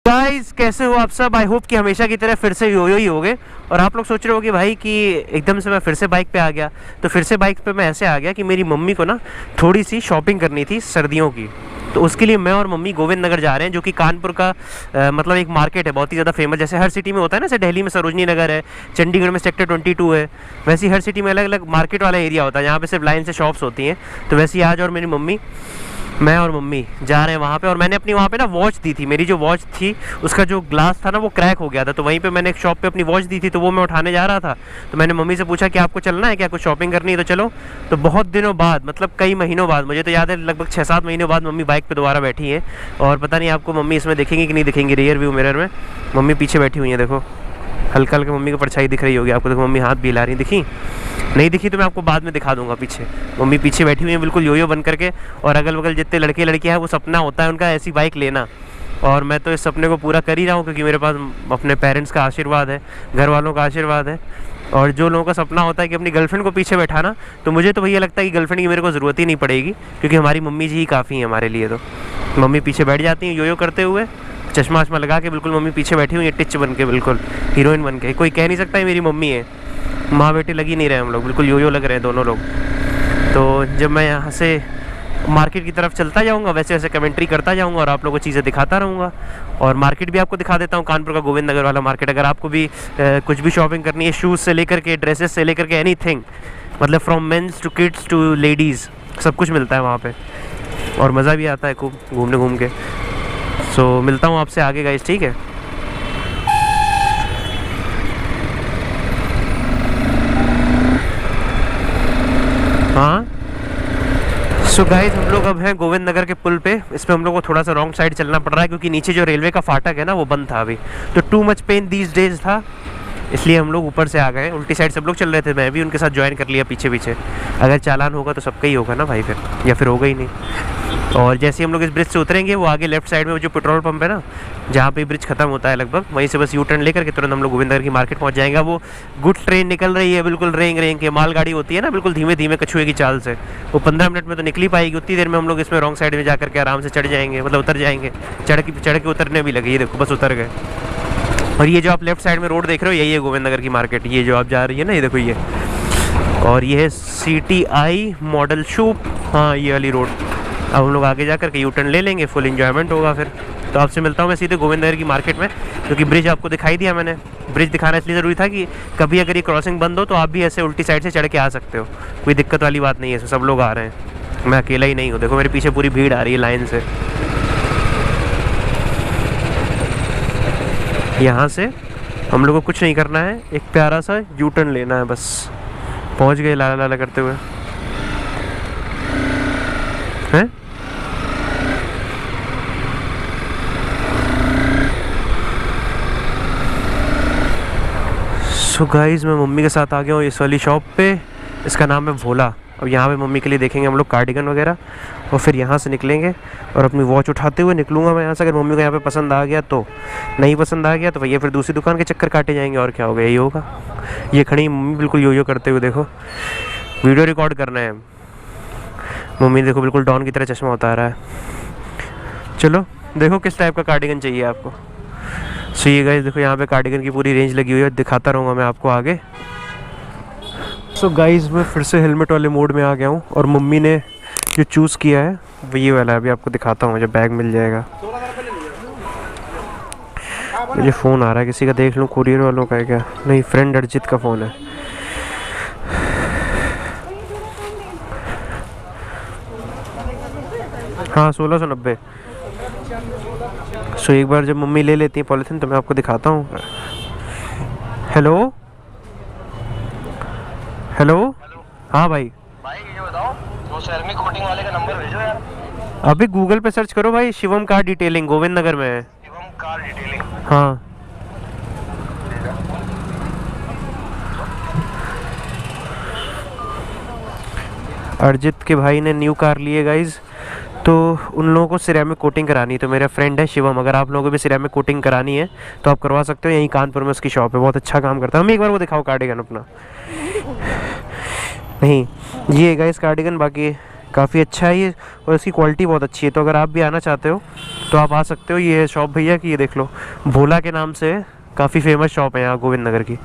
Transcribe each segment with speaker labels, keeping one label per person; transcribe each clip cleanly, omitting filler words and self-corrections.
Speaker 1: Guys कैसे हो आप सब। आई होप कि हमेशा की तरह फिर से योयो ही होगे। और आप लोग सोच रहे होगे भाई कि एकदम से मैं फिर से बाइक पे आ गया। तो फिर से बाइक पे मैं ऐसे आ गया कि मेरी मम्मी को ना थोड़ी सी शॉपिंग करनी थी सर्दियों की। तो उसके लिए मैं और मम्मी गोविंद नगर जा रहे हैं, जो कि कानपुर का मतलब एक मार्केट है बहुत ही ज़्यादा फेमस। जैसे हर सिटी में होता है ना, जैसे दिल्ली में सरोजनी नगर है, चंडीगढ़ में सेक्टर 22 है, वैसे ही हर सिटी में अलग अलग मार्केट वाला एरिया होता है जहाँ पे सिर्फ लाइन से शॉप्स होती हैं। तो वैसे ही आज और मेरी मम्मी, मैं और मम्मी जा रहे हैं वहाँ पे। और मैंने अपनी वहाँ पे ना वॉच दी थी, मेरी जो वॉच थी उसका जो ग्लास था ना वो क्रैक हो गया था। तो वहीं पे मैंने एक शॉप पे अपनी वॉच दी थी, तो वो मैं उठाने जा रहा था। तो मैंने मम्मी से पूछा कि आपको चलना है क्या, कुछ शॉपिंग करनी है तो चलो। तो बहुत दिनों बाद, मतलब कई महीनों बाद, मुझे तो याद है लगभग 6-7 महीनों बाद मम्मी बाइक पर दोबारा बैठी है। और पता नहीं आपको मम्मी इसमें दिखेंगी कि नहीं दिखेंगी, रियर व्यू मिरर में मम्मी पीछे बैठी हुई है। देखो हल्का हल्का मम्मी की परछाई दिख रही होगी आपको। देखो मम्मी हाथ भी हिला रही, दिखी नहीं दिखी तो मैं आपको बाद में दिखा दूंगा। पीछे मम्मी पीछे बैठी हुई है बिल्कुल योयो बन करके। और अगल बगल जितने लड़के लड़कियां हैं वो सपना होता है उनका ऐसी बाइक लेना। और मैं तो इस सपने को पूरा कर ही रहा हूँ, क्योंकि मेरे पास अपने पेरेंट्स का आशीर्वाद है, घर वालों का आशीर्वाद है। और जो लोगों का सपना होता है कि अपनी गर्लफ्रेंड को पीछे बैठाना, तो मुझे तो भैया लगता है कि गर्लफ्रेंड की मेरे को ज़रूरत ही नहीं पड़ेगी, क्योंकि हमारी मम्मी जी ही काफ़ी हैं हमारे लिए। तो मम्मी पीछे बैठ जाती हैं योयो करते हुए, चश्मा वश्मा लगा के बिल्कुल मम्मी पीछे बैठी हुई है टिच बन के, बिल्कुल हीरोइन बन के। कोई कह नहीं सकता है मेरी मम्मी है, माँ बेटे लग ही नहीं रहे हम लोग, बिल्कुल योयो लग रहे हैं दोनों लोग। तो जब मैं यहाँ से मार्केट की तरफ चलता जाऊँगा वैसे वैसे कमेंट्री करता जाऊँगा और आप लोगों को चीज़ें दिखाता रहूँगा। और मार्केट भी आपको दिखा देता हूँ, कानपुर का गोविंद नगर वाला मार्केट। अगर आपको भी कुछ भी शॉपिंग करनी है, शूज़ से लेकर के ड्रेसेस से लेकर के एनीथिंग, मतलब from men's to kids to ladies, सब कुछ मिलता है वहाँ पे। और मज़ा भी आता है खूब घूमने घूम के। सो मिलता हूँ आपसे आगे गाइस, ठीक है। हाँ सो गाइस हम लोग अब हैं गोविंद नगर के पुल पे। इस पर हम लोग को थोड़ा सा रॉन्ग साइड चलना पड़ रहा है, क्योंकि नीचे जो रेलवे का फाटक है ना वो बंद था अभी। तो too much pain these days था, इसलिए हम लोग ऊपर से आ गए। उल्टी साइड सब लोग चल रहे थे, मैं भी उनके साथ ज्वाइन कर लिया पीछे पीछे। अगर चालान होगा तो सबका ही होगा ना भाई फिर, या फिर होगा ही नहीं। और जैसे ही हम लोग इस ब्रिज से उतरेंगे, वो आगे लेफ्ट साइड में जो पेट्रोल पंप है ना, जहाँ पे ब्रिज खत्म होता है लगभग, वहीं से बस यू टर्न लेकर के तुरंत हम लोग गोविंद नगर की मार्केट पहुँच जाएंगे। वो गुड्स ट्रेन निकल रही है बिल्कुल रेंग रेंग के, मालगाड़ी होती है ना बिल्कुल धीमे धीमे कछुए की चाल से, वो 15 मिनट में तो निकल ही पाएगी। उतनी देर में हम लोग इसमें रॉन्ग साइड में जाकर के आराम से चढ़ जाएंगे, मतलब उतर जाएंगे। चढ़ के उतरने भी लगे, ये देखो बस उतर गए। और ये जो आप लेफ्ट साइड में रोड देख रहे हो यही है गोविंद नगर की मार्केट। ये जो आप जा रही है ना, ये देखो ये, और ये है CTI मॉडल शॉप। हाँ ये वाली रोड। अब हम लोग आगे जा कर के यू टर्न ले लेंगे, फुल एंजॉयमेंट होगा फिर। तो आपसे मिलता हूँ मैं सीधे गोविंद नगर की मार्केट में, क्योंकि ब्रिज आपको दिखाई दिया मैंने। ब्रिज दिखाना इसलिए ज़रूरी था कि कभी अगर ये क्रॉसिंग बंद हो तो आप भी ऐसे उल्टी साइड से चढ़ के आ सकते हो, कोई दिक्कत वाली बात नहीं है। सब लोग आ रहे हैं, मैं अकेला ही नहीं हूँ। देखो मेरे पीछे पूरी भीड़ आ रही है लाइन से। यहाँ से हम लोग को कुछ नहीं करना है, एक प्यारा सा यू टर्न लेना है बस। पहुँच गए लाला लाला करते हुए हैं। सो गाइस मैं मम्मी के साथ आ गया हूँ इस वाली शॉप पे, इसका नाम है भोला। अब यहाँ पे मम्मी के लिए देखेंगे हम लोग कार्डिगन वगैरह, और फिर यहाँ से निकलेंगे और अपनी वॉच उठाते हुए निकलूँगा मैं यहाँ से। अगर मम्मी को यहाँ पे पसंद आ गया तो, नहीं पसंद आ गया तो भैया फिर दूसरी दुकान के चक्कर काटे जाएंगे, और क्या होगा, यही होगा। ये खड़ी मम्मी बिल्कुल योयो करते हुए, देखो वीडियो रिकॉर्ड करना है। मम्मी देखो बिल्कुल डॉन की तरह चश्मा उतारा है। चलो देखो किस टाइप का कार्डिगन चाहिए आपको। सो ये गाइस देखो यहाँ पे कार्डिगन की पूरी रेंज लगी हुई है, दिखाता रहूँगा मैं आपको आगे। सो गाइस मैं फिर से हेलमेट वाले मोड में आ गया हूँ, और मम्मी ने जो चूज़ किया है वो ये वाला है। अभी आपको दिखाता हूँ जब बैग मिल जाएगा। मुझे फ़ोन आ रहा है किसी का, देख लूँ कुरियर वालों का है क्या। नहीं, फ्रेंड अर्जित का फ़ोन है। हाँ 1690। सो एक बार जब मम्मी ले लेती है पॉलीथीन तो मैं आपको दिखाता हूँ। Hello hello. हाँ भाई
Speaker 2: ये बताओ, वो सेरामिक कोटिंग वाले का नंबर भेजो यार।
Speaker 1: अभी गूगल पे सर्च करो भाई, शिवम कार डिटेलिंग गोविंद नगर में है।
Speaker 2: Shivam car detailing.
Speaker 1: हाँ अर्जित के भाई ने न्यू कार ली है गाइज, तो उन लोगों को सिरेमिक कोटिंग करानी है। तो मेरा फ्रेंड है शिवम, अगर आप लोगों को भी सिरेमिक कोटिंग करानी है तो आप करवा सकते हो। यहीं कानपुर में उसकी शॉप है, बहुत अच्छा काम करता है। हमें एक बार वो दिखाओ कार्डिगन अपना। नहीं ये गाइस कार्डिगन, बाकी काफ़ी अच्छा है ये और इसकी क्वालिटी बहुत अच्छी है। तो अगर आप भी आना चाहते हो तो आप आ सकते हो। ये है शॉप भैया की, ये देख लो, भोला के नाम से है, काफ़ी फेमस शॉप है यहाँ गोविंद नगर की।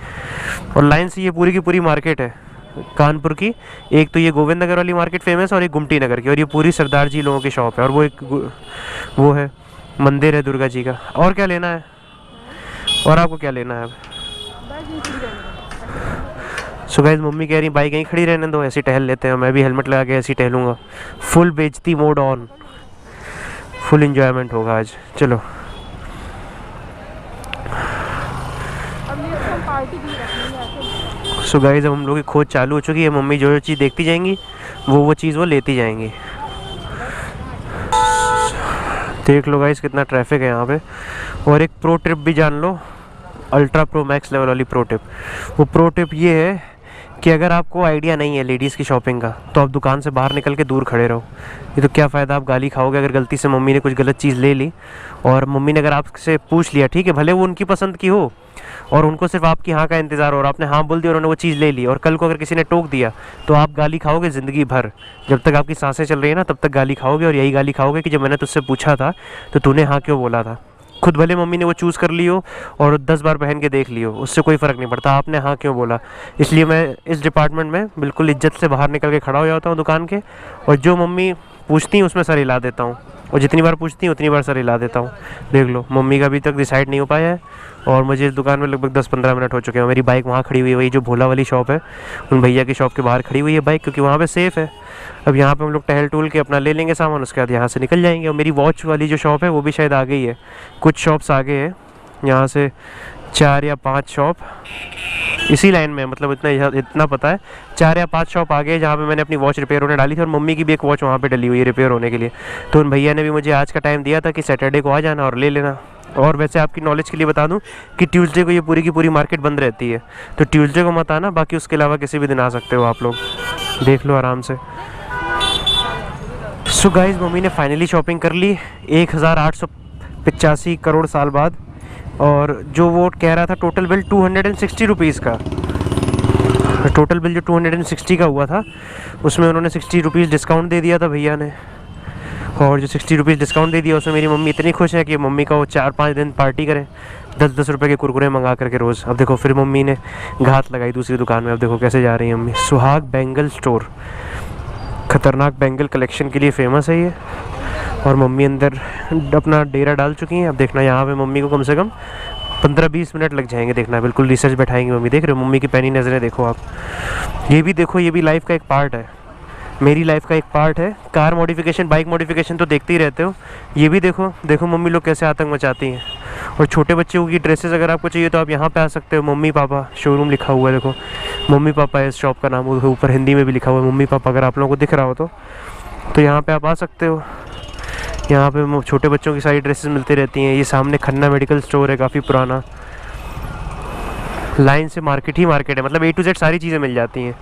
Speaker 1: और लाइन से ये पूरी की पूरी मार्केट है कानपुर की। एक तो ये गोविंद नगर वाली मार्केट फेमस है और एक गुमटी नगर की, और ये पूरी सरदार जी लोगों की शॉप है। और वो एक वो है मंदिर है दुर्गा जी का। और क्या लेना है, और आपको क्या लेना है? सो गाइस मम्मी कह रही बाइक यहीं खड़ी रहने दो, ऐसे टहल लेते हैं। मैं भी हेलमेट लगा के ऐसे ही टहलूँगा। फुल बेइज्जती मोड ऑन, फुल एंजॉयमेंट होगा आज। चलो सो गाइस अब हम लोग की खोज चालू हो चुकी है। मम्मी जो जो चीज़ देखती जाएंगी वो चीज़ वो लेती जाएंगी। देख लो गाइस कितना ट्रैफिक है यहाँ पे। और एक प्रो टिप भी जान लो, अल्ट्रा प्रो मैक्स लेवल वाली प्रो टिप। वो प्रो टिप ये है कि अगर आपको आइडिया नहीं है लेडीज़ की शॉपिंग का तो आप दुकान से बाहर निकल के दूर खड़े रहो। ये तो क्या फ़ायदा, आप गाली खाओगे अगर गलती से मम्मी ने कुछ गलत चीज़ ले ली। और मम्मी ने अगर आपसे पूछ लिया, ठीक है, भले वो उनकी पसंद की हो और उनको सिर्फ आपकी हाँ का इंतज़ार हो, और आपने हाँ बोल दिया और उन्होंने वो चीज़ ले ली, और कल को अगर किसी ने टोक दिया तो आप गाली खाओगे ज़िंदगी भर। जब तक आपकी सांसें चल रही है ना तब तक गाली खाओगे, और यही गाली खाओगे कि जब मैंने तुझसे पूछा था तो तूने हाँ क्यों बोला था। खुद भले मम्मी ने वो चूज़ कर ली हो और 10 बार पहन के देख लियो, उससे कोई फ़र्क नहीं पड़ता, आपने हाँ क्यों बोला। इसलिए मैं इस डिपार्टमेंट में बिल्कुल इज्जत से बाहर निकल के खड़ा हो जाता हूँ दुकान के, और जो मम्मी पूछती हैं उसमें सर हिला देता हूँ, और जितनी बार पूछती हैं उतनी बार सर हिला देता हूँ। देख लो मम्मी का अभी तक डिसाइड नहीं हो पाया है, और मुझे इस दुकान में लगभग 10-15 मिनट हो चुके हैं। मेरी बाइक वहाँ खड़ी हुई है, वही जो भोला वाली शॉप है उन भैया की शॉप के बाहर खड़ी हुई है बाइक, क्योंकि वहाँ पे सेफ़ है। अब यहाँ पे हम लोग टहल टूल के अपना ले लेंगे सामान, उसके बाद यहाँ से निकल जाएंगे। और मेरी वॉच वाली जो शॉप है वो भी शायद आ गई है, कुछ शॉप्स आगे है यहाँ से 4 या 5 शॉप इसी लाइन में, मतलब इतना पता है 4 या 5 शॉप आगे जहाँ पे मैंने अपनी वॉच रिपेयर होने डाली थी, और मम्मी की भी एक वॉच वहाँ पे डली हुई है रिपेयर होने के लिए। तो उन भैया ने भी मुझे आज का टाइम दिया था कि सैटरडे को आ जाना और ले लेना। और वैसे आपकी नॉलेज के लिए बता दूं कि ट्यूसडे को ये पूरी की पूरी मार्केट बंद रहती है, तो ट्यूसडे को मत आना, बाकी उसके अलावा किसी भी दिन आ सकते हो आप लोग, देख लो आराम से। सो गाइस मम्मी ने फाइनली शॉपिंग कर ली 1885 करोड़ साल बाद, और जो वो कह रहा था टोटल बिल 260 रुपीज़ का, टोटल बिल जो 260 का हुआ था उसमें उन्होंने 60 रुपीज़ डिस्काउंट दे दिया था भैया ने। और जो 60 रुपीज़ डिस्काउंट दे दिया उसमें मेरी मम्मी इतनी खुश है कि मम्मी का वो 4-5 दिन पार्टी करें, 10-10 रुपये के कुरकुरे मंगा करके रोज़। अब देखो फिर मम्मी ने घात लगाई दूसरी दुकान में, अब देखो कैसे जा रही है मम्मी। सुहाग बैंगल स्टोर, ख़तरनाक बैंगल कलेक्शन के लिए फ़ेमस है ये, और मम्मी अंदर अपना डेरा डाल चुकी हैं। अब देखना यहाँ पे मम्मी को कम से कम 15-20 मिनट लग जाएंगे, देखना बिल्कुल रिसर्च बैठाएंगे मम्मी। देख रहे हो मम्मी की पैनी नज़रें देखो आप, ये भी देखो, ये भी लाइफ का एक पार्ट है, मेरी लाइफ का एक पार्ट है। कार मॉडिफिकेशन, बाइक मॉडिफिकेशन तो देखते ही रहते हो, ये भी देखो, देखो मम्मी लोग कैसे आतंक मचाती हैं। और छोटे बच्चों की ड्रेसेस अगर आपको चाहिए तो आप यहाँ पे आ सकते हो, मम्मी पापा शोरूम लिखा हुआ है, देखो मम्मी पापा है इस शॉप का नाम, ऊपर हिंदी में भी लिखा हुआ है मम्मी पापा, अगर आप लोगों को दिख रहा हो तो यहाँ पे आप आ सकते हो। यहाँ पे छोटे बच्चों की सारी ड्रेसेस मिलती रहती हैं। ये सामने खन्ना मेडिकल स्टोर है, काफ़ी पुराना, लाइन से मार्केट ही मार्केट है, मतलब A to Z सारी चीज़ें मिल जाती हैं।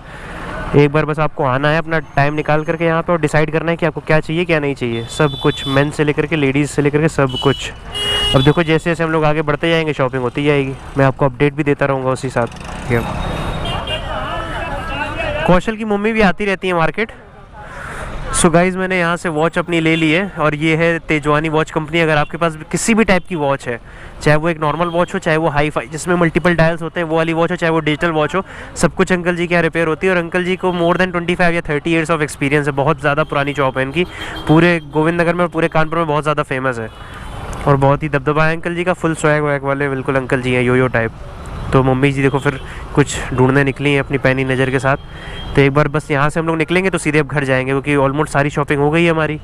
Speaker 1: एक बार बस आपको आना है अपना टाइम निकाल करके यहाँ पे, और डिसाइड करना है कि आपको क्या चाहिए क्या नहीं चाहिए, सब कुछ, मेन से लेकर के लेडीज़ से लेकर के सब कुछ। अब देखो जैसे जैसे हम लोग आगे बढ़ते जाएंगे शॉपिंग होती जाएगी, मैं आपको अपडेट भी देता रहूँगा उसी साथ। कौशल की मम्मी भी आती रहती है मार्केट। सो गाइज़ मैंने यहाँ से वॉच अपनी ले ली है, और ये है तेजवानी वॉच कंपनी। अगर आपके पास किसी भी टाइप की वॉच है, चाहे वो एक नॉर्मल वॉच हो, चाहे वो हाई फाई जिसमें मल्टीपल डायल्स होते हैं वो वाली वॉच हो, चाहे वो डिजिटल वॉच हो, सब कुछ अंकल जी के यहाँ रिपेयर होती है। और अंकल जी को मोर देन 25 या 30 ईयर्स ऑफ एक्सपीरियंस है, बहुत ज़्यादा पुरानी शॉप है इनकी, पूरे गोविंद नगर में और पूरे कानपुर में बहुत ज़्यादा फेमस है, और बहुत ही दबदबा है अंकल जी का, फुल स्वैग वैग वाले बिल्कुल अंकल जी हैं, यो टाइप। तो मम्मी जी देखो फिर कुछ ढूंढने निकली हैं अपनी पैनी नज़र के साथ। तो एक बार बस यहाँ से हम लोग निकलेंगे तो सीधे अब घर जाएंगे, क्योंकि ऑलमोस्ट सारी शॉपिंग हो गई है हमारी।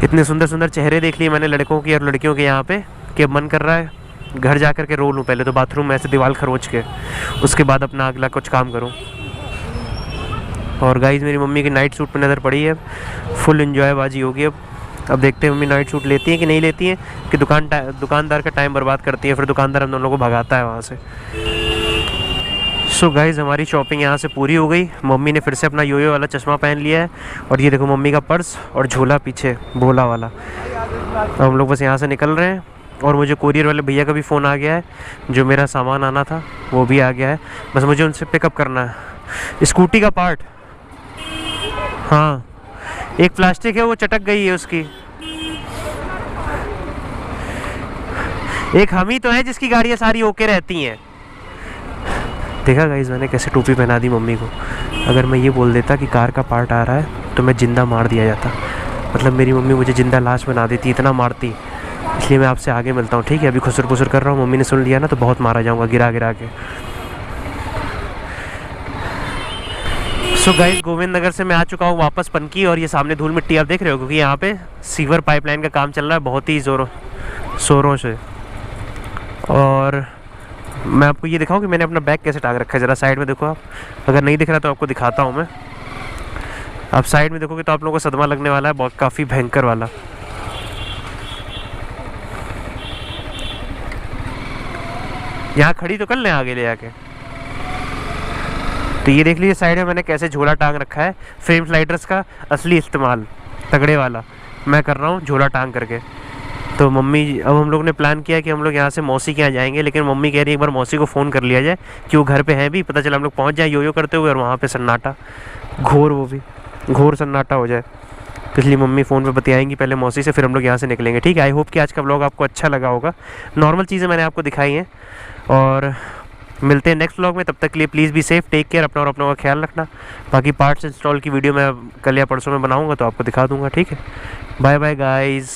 Speaker 1: इतने सुंदर सुंदर चेहरे देख लिए मैंने लड़कों के और लड़कियों के यहाँ पे कि अब मन कर रहा है घर जा कर के रो लूँ पहले तो बाथरूम में ऐसे दीवार खरोच के, उसके बाद अपना अगला कुछ काम करूँ। और गाइज़ मेरी मम्मी की नाइट सूट पर नज़र पड़ी है, फुल एंजॉयबाजी होगी अब देखते हैं मम्मी नाइट सूट लेती हैं कि नहीं लेती हैं, कि दुकानदार का टाइम बर्बाद करती है, फिर दुकानदार हम दोनों को भगाता है वहाँ से। सो गाइज़ हमारी शॉपिंग यहाँ से पूरी हो गई। मम्मी ने फिर से अपना योयो वाला चश्मा पहन लिया है, और ये देखो मम्मी का पर्स और झोला पीछे भोला वाला। अब हम लोग बस यहाँ से निकल रहे हैं, और मुझे कोरियर वाले भैया का भी फ़ोन आ गया है, जो मेरा सामान आना था वो भी आ गया है, बस मुझे उनसे पिकअप करना है। स्कूटी का पार्ट, हाँ एक प्लास्टिक है वो चटक गई है उसकी। एक हम ही तो है जिसकी गाड़ियाँ सारी ओके रहती हैं। देखा गाइस मैंने कैसे टोपी पहना दी मम्मी को। अगर मैं ये बोल देता कि कार का पार्ट आ रहा है तो मैं जिंदा मार दिया जाता, मतलब मेरी मम्मी मुझे जिंदा लाश बना देती, इतना मारती। इसलिए मैं आपसे आगे मिलता हूँ, ठीक है? अभी खुसर पुसर कर रहा हूँ, मम्मी ने सुन लिया ना तो बहुत मारा जाऊँगा गिरा गिरा के। सो गाइस गोविंद नगर से मैं आ चुका हूँ वापस पनकी, और ये सामने धूल मिट्टी आप देख रहे हो क्योंकि यहाँ पे सीवर पाइपलाइन का काम चल रहा है बहुत ही ज़ोरों शोरों से। और मैं आपको ये दिखाऊं कि मैंने अपना बैग कैसे टांग रखा है। ज़रा साइड में देखो आप, अगर नहीं दिख रहा तो आपको दिखाता हूँ मैं। आप साइड में देखोगे तो आप लोगों को सदमा लगने वाला है, बहुत काफ़ी भयंकर वाला। यहाँ खड़ी तो कर लें आगे ले जाके। तो ये देख लीजिए साइड में मैंने कैसे झोला टांग रखा है। फ्रेम स्लाइडर्स का असली इस्तेमाल तगड़े वाला मैं कर रहा हूँ झोला टांग करके। तो मम्मी, अब हम लोग ने प्लान किया कि हम लोग यहाँ से मौसी के यहाँ जाएंगे, लेकिन मम्मी कह रही है एक बार मौसी को फ़ोन कर लिया जाए कि वो घर पे हैं भी, पता चला हम लोग पहुँच जाए यो करते हुए और वहाँ पे सन्नाटा घोर, वो भी घोर सन्नाटा हो जाए। तो इसलिए मम्मी फ़ोन पे बतियाएंगी पहले मौसी से, फिर हम लोग यहाँ से निकलेंगे, ठीक है? आई होप कि आज का व्लॉग आपको अच्छा लगा होगा। नॉर्मल चीज़ें मैंने आपको दिखाई हैं, और मिलते हैं नेक्स्ट व्लॉग में। तब तक के लिए please be safe, take care, अपना और अपनों का ख्याल रखना। बाकी पार्ट्स इंस्टॉल की वीडियो मैं कल या परसों में बनाऊँगा तो आपको दिखा दूँगा, ठीक है? Bye bye guys.